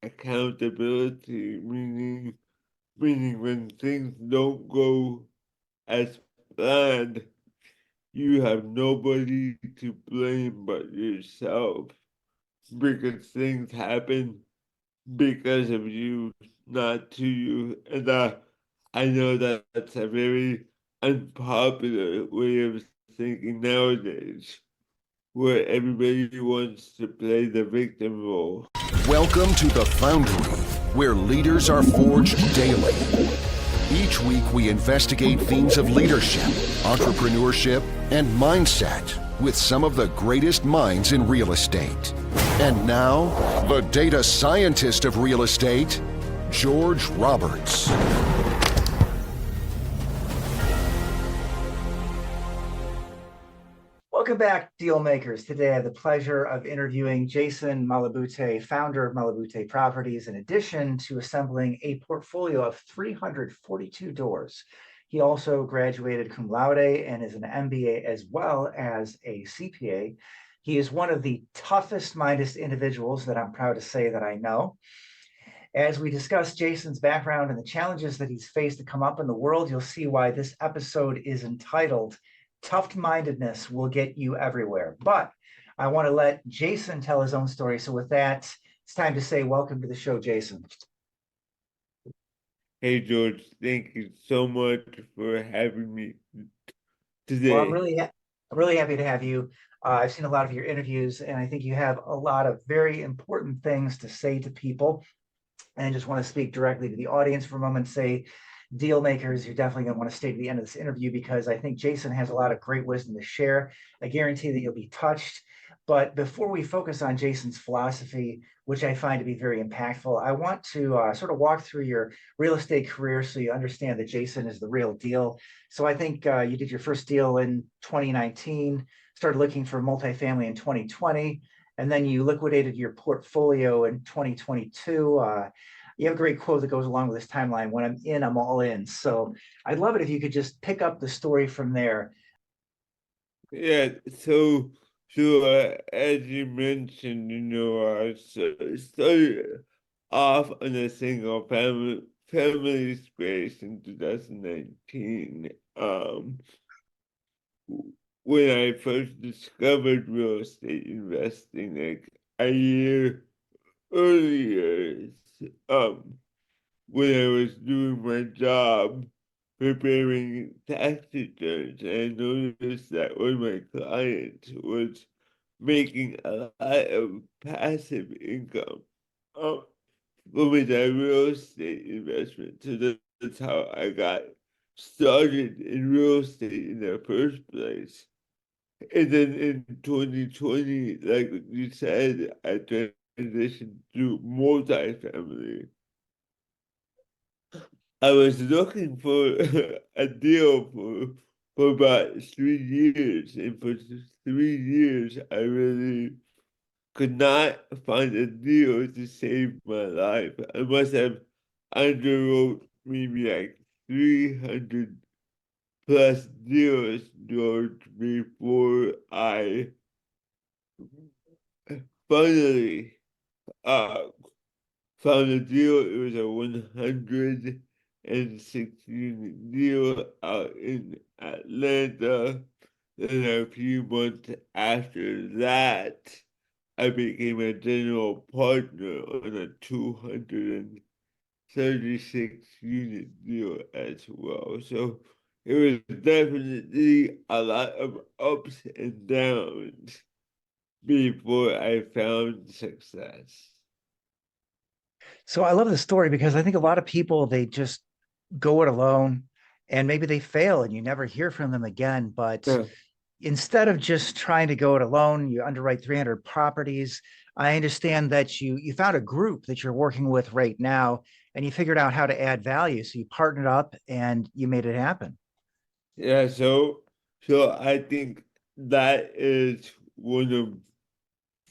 accountability, meaning when things don't go as planned, you have nobody to blame but yourself because things happen because of you, not to you. And I know that that's a very unpopular way of thinking nowadays, where everybody wants to play the victim role. Welcome to The Foundry, where leaders are forged daily. Each week we investigate themes of leadership, entrepreneurship, and mindset with some of the greatest minds in real estate. And now, the data scientist of real estate, George Roberts. Welcome back, deal makers. Today I have the pleasure of interviewing Jason Malabute, founder of Malabute Properties, in addition to assembling a portfolio of 342 doors. He also graduated cum laude and is an MBA as well as a CPA. He is one of the toughest-minded individuals that I'm proud to say that I know. As we discuss Jason's background and the challenges that he's faced to come up in the world, you'll see why this episode is entitled Tough-mindedness Will Get You Everywhere. But I want to let Jason tell his own story. So with that, it's time to say welcome to the show, Jason. Hey, George, thank you so much for having me today. Well, I'm really happy to have you. I've seen a lot of your interviews, and I think you have a lot of very important things to say to people. And I just want to speak directly to the audience for a moment and say, deal makers, you're definitely going to want to stay to the end of this interview because I think Jason has a lot of great wisdom to share. I guarantee that you'll be touched. But before we focus on Jason's philosophy, which I find to be very impactful, I want to sort of walk through your real estate career so you understand that Jason is the real deal. So I think you did your first deal in 2019, started looking for multifamily in 2020, and then you liquidated your portfolio in 2022. You have a great quote that goes along with this timeline: when I'm in, I'm all in. So I'd love it if you could just pick up the story from there. Yeah, so as you mentioned, I started off in a single family space in 2019. When I first discovered real estate investing, like a year earlier, when I was doing my job preparing tax returns, and I noticed that one of my clients was making a lot of passive income from his real estate investment. So that's how I got started in real estate in the first place. And then in 2020, like you said, I transitioned to multifamily. I was looking for a deal for about 3 years, and for 3 years, I really could not find a deal to save my life. I must have underwrote maybe like 300 plus deals, George, before I finally uh, found a deal. It was a 160-unit deal out in Atlanta. Then a few months after that, I became a general partner on a 236-unit deal as well. So it was definitely a lot of ups and downs before I found success. So I love the story because I think a lot of people, they just go it alone and maybe they fail and you never hear from them again. But Yeah. instead of just trying to go it alone, you underwrite 300 properties. I understand that you found a group that you're working with right now and you figured out how to add value. So you partnered up and you made it happen. Yeah, so I think that is one of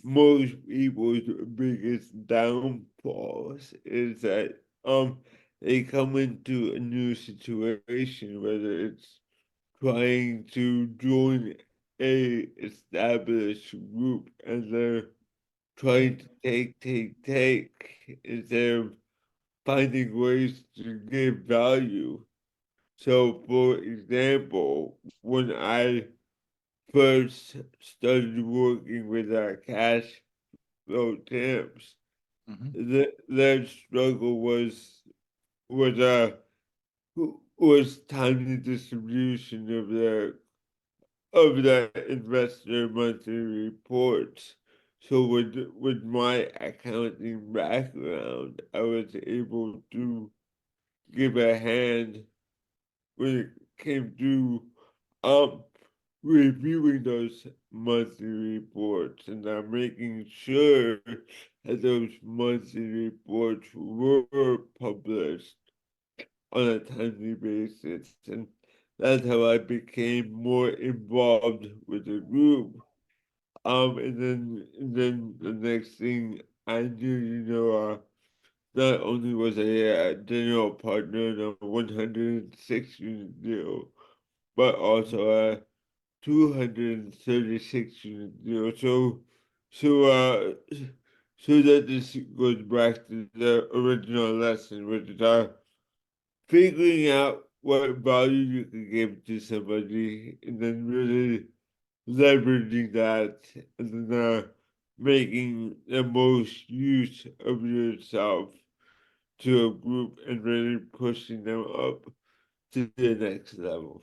most people's biggest downfalls is that they come into a new situation, whether it's trying to join a established group, and they're trying to take instead of finding ways to give value. So, for example, when I first started working with our cash flow temps, Mhm. their struggle was was timely distribution of the investor monthly reports. So with my accounting background, I was able to give a hand when it came to um reviewing those monthly reports and making sure that those monthly reports were published on a timely basis. And that's how I became more involved with the group. And then the next thing I knew, not only was I a general partner in a 106 unit deal, but also a 236 unit deal. So that this goes back to the original lesson, which is figuring out what value you can give to somebody, and then really leveraging that, and then making the most use of yourself to a group and really pushing them up to the next level.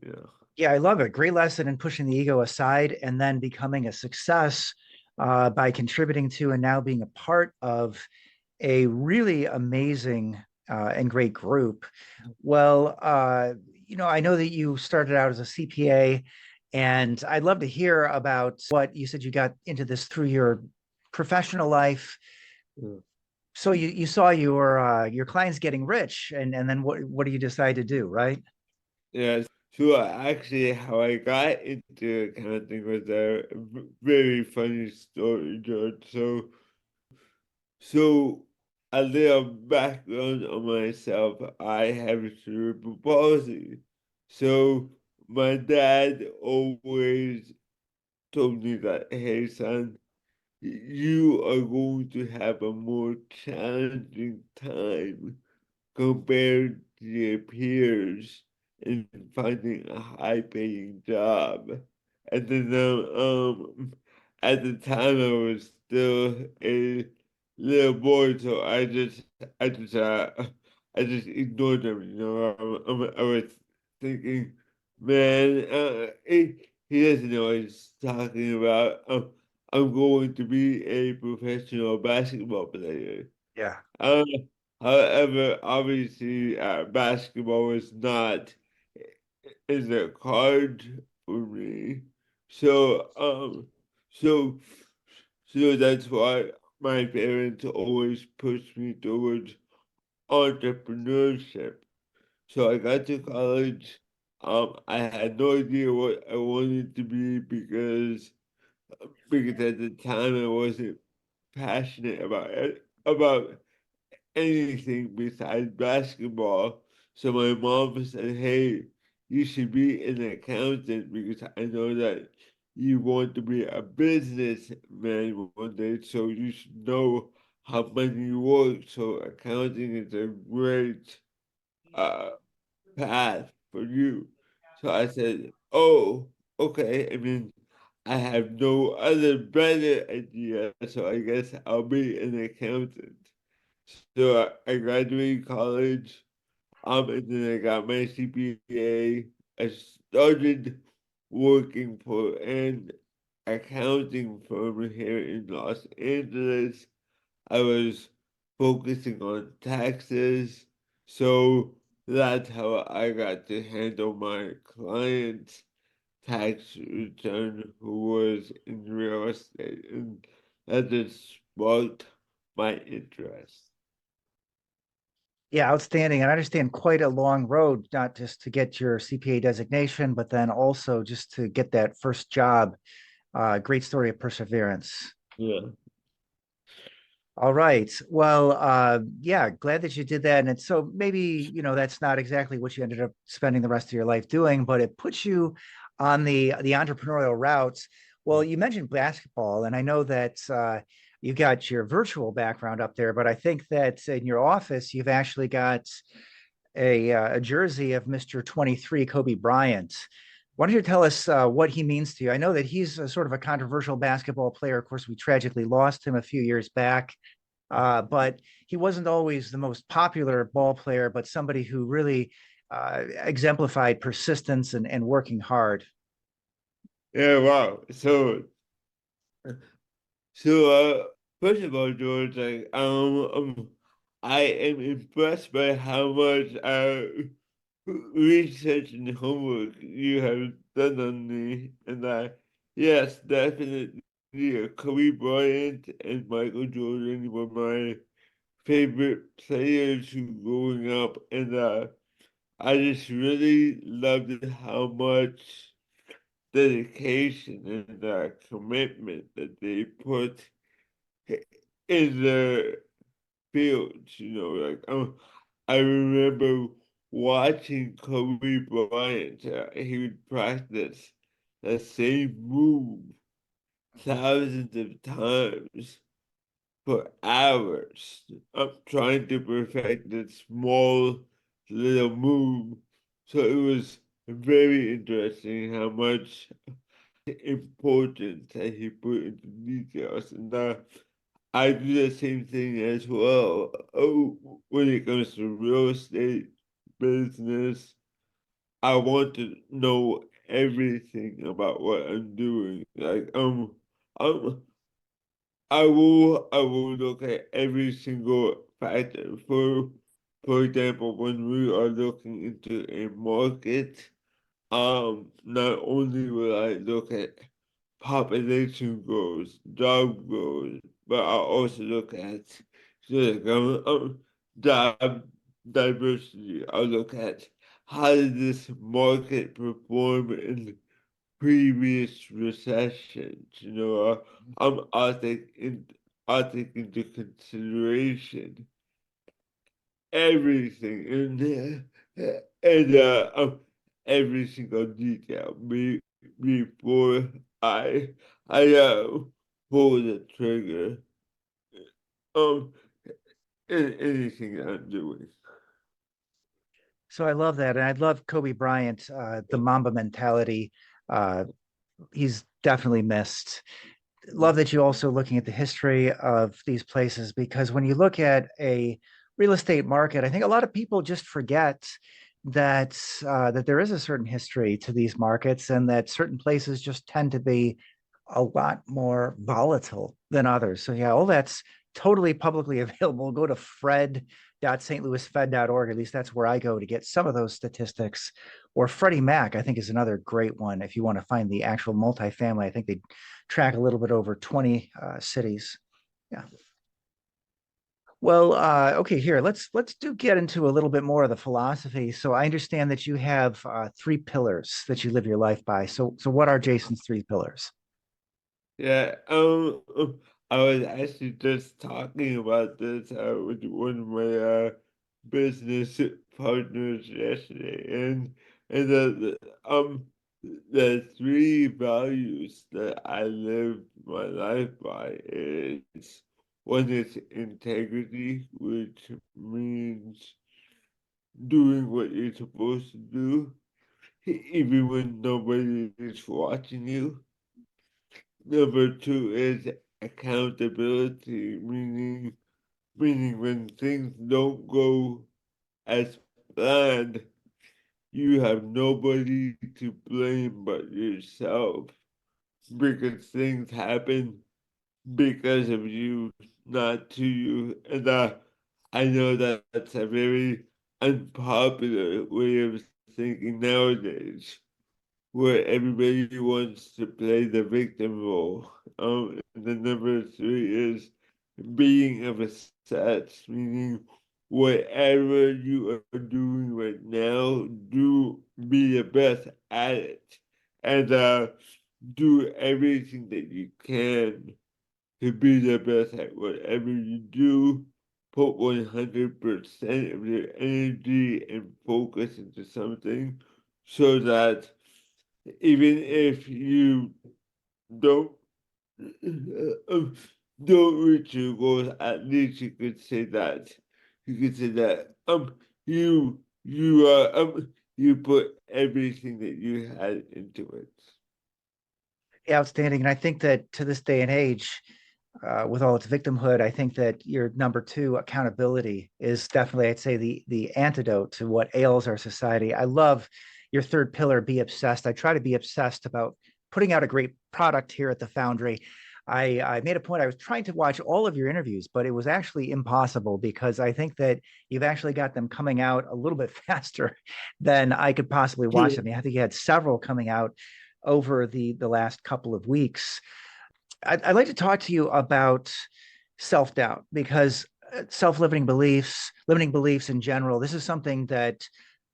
Yeah. Yeah, I love it. Great lesson in pushing the ego aside and then becoming a success by contributing to and now being a part of a really amazing and great group. Well, I know that you started out as a CPA, and I'd love to hear about what you said you got into this through your professional life. Yeah. So you saw your clients getting rich, and then what do you decide to do, right? Yeah. So actually, how I got into accounting was a very funny story, George. So a little background on myself. I have cerebral palsy. So my dad always told me that, hey son, you are going to have a more challenging time compared to your peers in finding a high paying job. And then at the time I was still a little boy, so I just ignored them, I was thinking, man, he doesn't know what he's talking about. I'm going to be a professional basketball player. Yeah. Uh, However, obviously, basketball is not in the card for me. So, so, so that's why my parents always pushed me towards entrepreneurship. So I got to college. I had no idea what I wanted to be because at the time I wasn't passionate about anything besides basketball. So my mom said, hey, you should be an accountant because I know that you want to be a businessman one day, so you should know how money works. So accounting is a great uh, path for you. So I said, oh, okay. I mean, I have no other better idea, so I guess I'll be an accountant. So I graduated college, and then I got my CPA. I started working for an accounting firm here in Los Angeles. I was focusing on taxes, so that's how I got to handle my client's tax return who was in real estate, and that just sparked my interest. Yeah, outstanding. And I understand quite a long road, not just to get your CPA designation, but then also just to get that first job. Great story of perseverance. Yeah. All right. Well, yeah, glad that you did that. And it's so maybe, that's not exactly what you ended up spending the rest of your life doing, but it puts you on the entrepreneurial routes. Well, you mentioned basketball, and I know that you've got your virtual background up there, but I think that in your office, you've actually got a jersey of Mr. 23, Kobe Bryant. Why don't you tell us what he means to you? I know that he's a sort of a controversial basketball player. Of course, we tragically lost him a few years back, but he wasn't always the most popular ball player, but somebody who really exemplified persistence and working hard. Yeah, wow. So first of all, George, I am impressed by how much research and homework you have done on me, and yes, definitely, Kobe Bryant and Michael Jordan were my favorite players who growing up, and I just really loved how much dedication and commitment that they put in the fields. I remember watching Kobe Bryant. He would practice the same move thousands of times for hours. I'm trying to perfect this small little move. So it was very interesting how much importance that he put into details. And I do the same thing as well. Oh, when it comes to real estate business, I want to know everything about what I'm doing. Um, I will look at every single factor. For example, when we are looking into a market, not only will I look at population growth, job growth, but I also look at like, job diversity. I look at how did this market perform in previous recessions. I take into consideration everything in there and every single detail before I I pull the trigger um in anything that I'm doing. So I love that. And I love Kobe Bryant, the Mamba mentality. Uh, he's definitely missed. Love that you're also looking at the history of these places, because when you look at a real estate market, I think a lot of people just forget that there is a certain history to these markets, and that certain places just tend to be a lot more volatile than others. So yeah, all that's totally publicly available. Go to fred.stlouisfed.org. At least that's where I go to get some of those statistics. Or Freddie Mac, I think, is another great one if you want to find the actual multifamily. I think they track a little bit over 20 cities. Yeah. Well, okay, here let's get into a little bit more of the philosophy. So I understand that you have three pillars that you live your life by. So what are Jason's three pillars? Yeah, I was actually just talking about this with one of my business partners yesterday, and the three values that I live my life by is one is integrity, which means doing what you're supposed to do, even when nobody is watching you. Number two is accountability, meaning when things don't go as planned, you have nobody to blame but yourself because things happen because of you, not to you. And I know that that's a very unpopular way of thinking nowadays, where everybody wants to play the victim role. And then number three is being of a success, meaning whatever you are doing right now, do be the best at it, and do everything that you can to be the best at whatever you do. Put 100% of your energy and focus into something so that even if you don't don't reach your goals, at least you could say that. You could say that you put everything that you had into it. Outstanding. And I think that to this day and age, with all its victimhood, I think that your number two, accountability, is definitely, I'd say, the antidote to what ails our society. I love your third pillar, be obsessed. I try to be obsessed about putting out a great product here at the Foundry. I made a point. I was trying to watch all of your interviews, but it was actually impossible because I think that you've actually got them coming out a little bit faster than I could possibly watch them. I think you had several coming out over the last couple of weeks. I'd like to talk to you about self-doubt because limiting beliefs in general, this is something that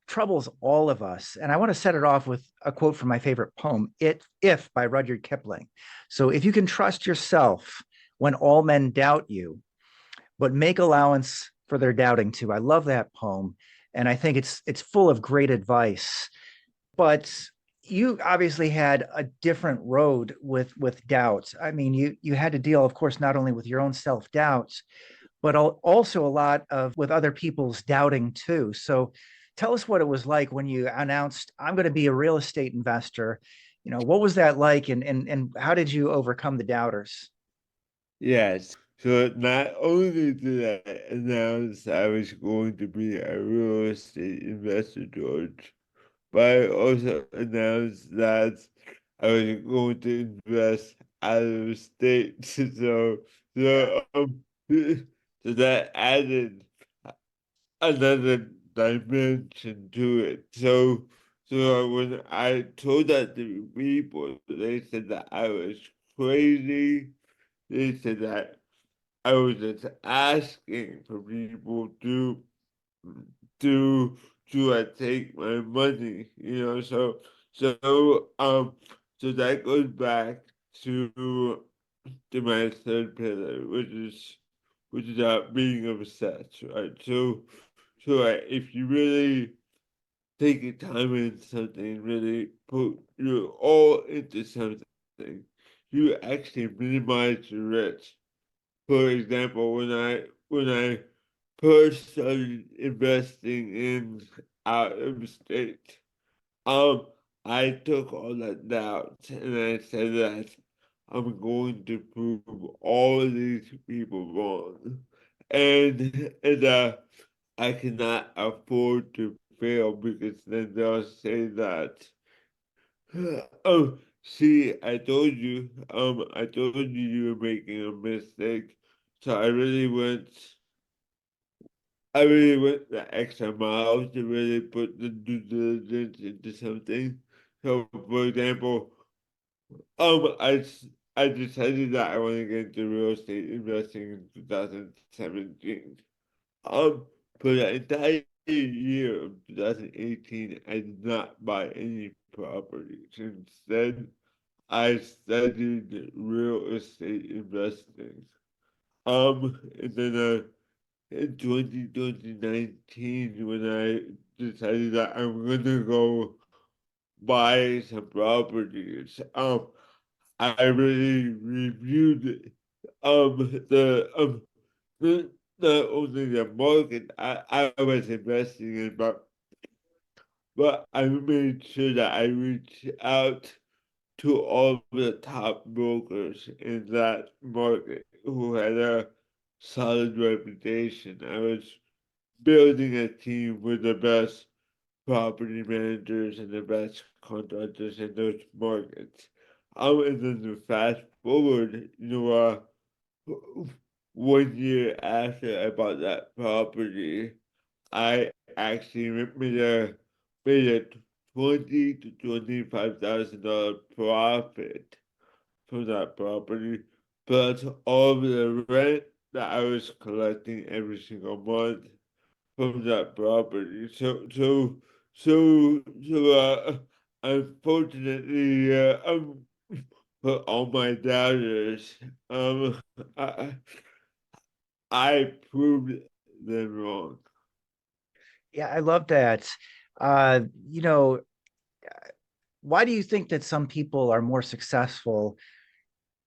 troubles all of us. And I want to set it off with a quote from my favorite poem, If by Rudyard Kipling. So if you can trust yourself when all men doubt you, but make allowance for their doubting too. I love that poem. And I think it's full of great advice. But you obviously had a different road with doubts. I mean, you had to deal, of course, not only with your own self-doubts, but also a lot of with other people's doubting too. So tell us what it was like when you announced, I'm going to be a real estate investor. What was that like, and how did you overcome the doubters? Yes. So not only did I announce I was going to be a real estate investor, George, but I also announced that I was going to invest out of state. Yeah. So that added another dimension to it. So when I told that to people, they said that I was crazy. They said that I was just asking for people to take my money, so that goes back to my third pillar, which is being obsessed, right? So if you really take your time in something, really put your all into something, you actually minimize your risk. For example, when I first started investing in out of state, um, I took all that doubt and I said that I'm going to prove all of these people wrong, and I cannot afford to fail because then they'll say that, oh, see, I told you you were making a mistake. So I really went the extra mile to really put the due diligence into something. So, for example, I decided that I want to get into real estate investing in 2017. Um, for the entire year of 2018, I did not buy any properties. Instead, I studied real estate investing. And then in 2019, when I decided that I'm gonna go buy some properties, I really reviewed the not only the market I was investing in, but I made sure that I reached out to all the top brokers in that market who had a solid reputation. I was building a team with the best property managers and the best contractors in those markets. And then to fast forward, 1 year after I bought that property, I actually made a $20,000 to $25,000 profit from that property, plus all of the rent that I was collecting every single month from that property. So, unfortunately, for all my doubters, um, I, I proved them wrong. Yeah, I love that. Uh, you know, why do you think that some people are more successful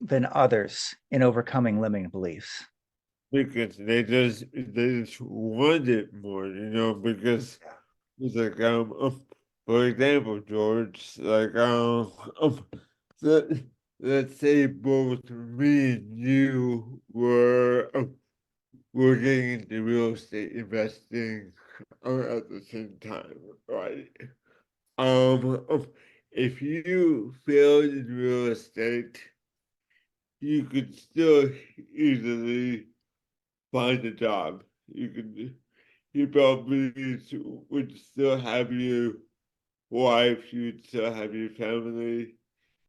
than others in overcoming limiting beliefs? Because they just want it more, because it's like for example, George, like let, let's say both me and you were getting into real estate investing at the same time, right? Um, if you failed in real estate, you could still easily find a job. You probably would still have your wife, you'd still have your family,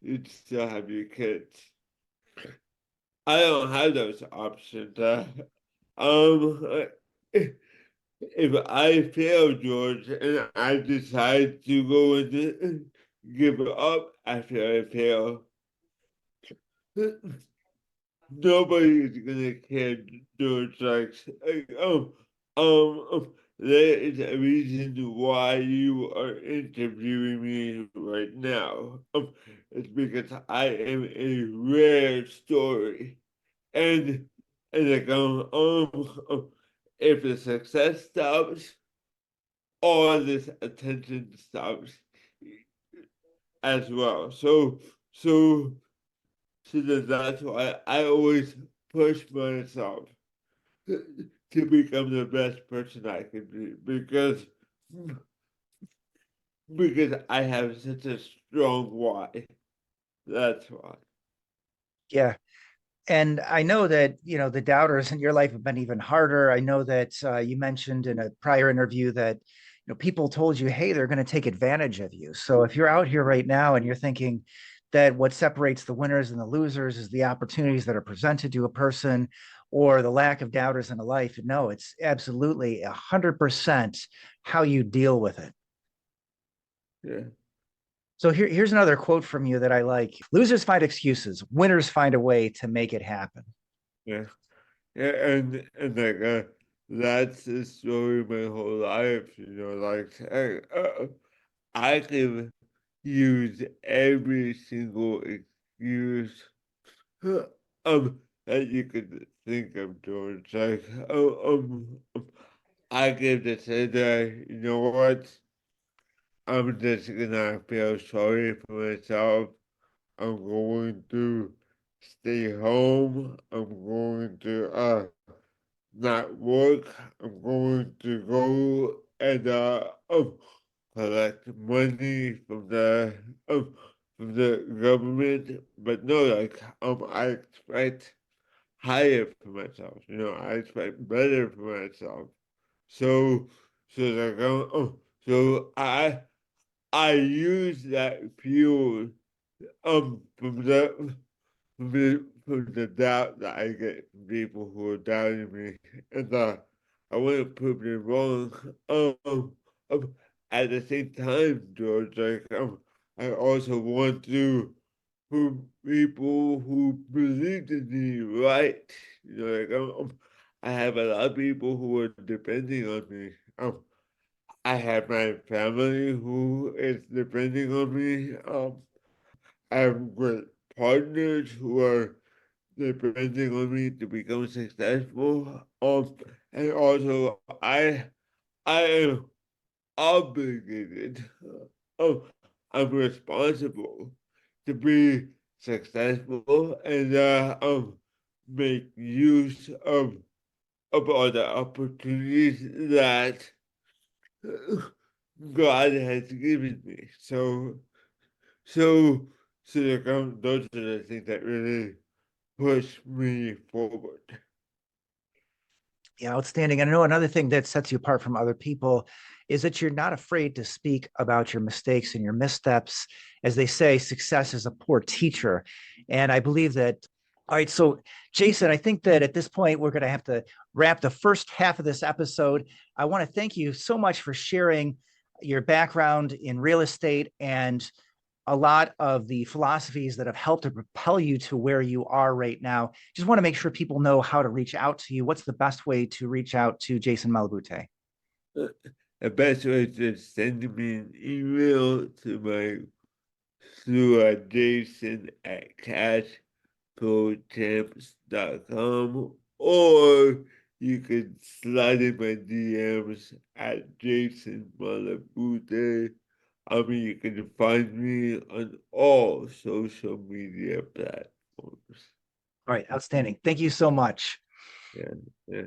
you'd still have your kids. I don't have those options. Um, if I fail, George, and I decide to go and give it up after I fail, nobody is gonna care, George. There is a reason why you are interviewing me right now. It's because I am a rare story, and like if the success stops, all this attention stops as well. So that's why I always push myself to become the best person I can be because I have such a strong why. That's why. Yeah. And I know that, the doubters in your life have been even harder. I know that you mentioned in a prior interview that, people told you, hey, they're going to take advantage of you. So if you're out here right now and you're thinking that what separates the winners and the losers is the opportunities that are presented to a person or the lack of doubters in a life, no, it's absolutely 100% how you deal with it. Yeah. So here's another quote from you that I like. Losers find excuses, winners find a way to make it happen. Yeah. Yeah, and like that's the story of my whole life, I can use every single excuse that you could think of, George. I can just say that, you know what? I'm just gonna feel sorry for myself. I'm going to stay home. I'm going to not work. I'm going to go and collect money from the government. But no, like I expect higher for myself. I expect better for myself. So like I use that fuel from the doubt that I get from people who are doubting me, and I want to prove them wrong. Um, at the same time, George, I also want to prove people who believe in me right. I have a lot of people who are depending on me. I have my family who is depending on me. I have great partners who are depending on me to become successful. And also I am obligated. Um, I'm responsible to be successful and make use of all the opportunities that God has given me. So, those are the things that really push me forward. Yeah, outstanding. And I know another thing that sets you apart from other people is that you're not afraid to speak about your mistakes and your missteps. As they say, success is a poor teacher. And I believe that. All right. So, Jason, I think that at this point, we're going to have to wrap the first half of this episode. I want to thank you so much for sharing your background in real estate and a lot of the philosophies that have helped to propel you to where you are right now. Just want to make sure people know how to reach out to you. What's the best way to reach out to Jason Malabute? The best way is to send me an email through Jason at procamps.com, or you can slide in my DMs at Jason Malabute. You can find me on all social media platforms. All right, outstanding. Thank you so much. Yeah, yeah.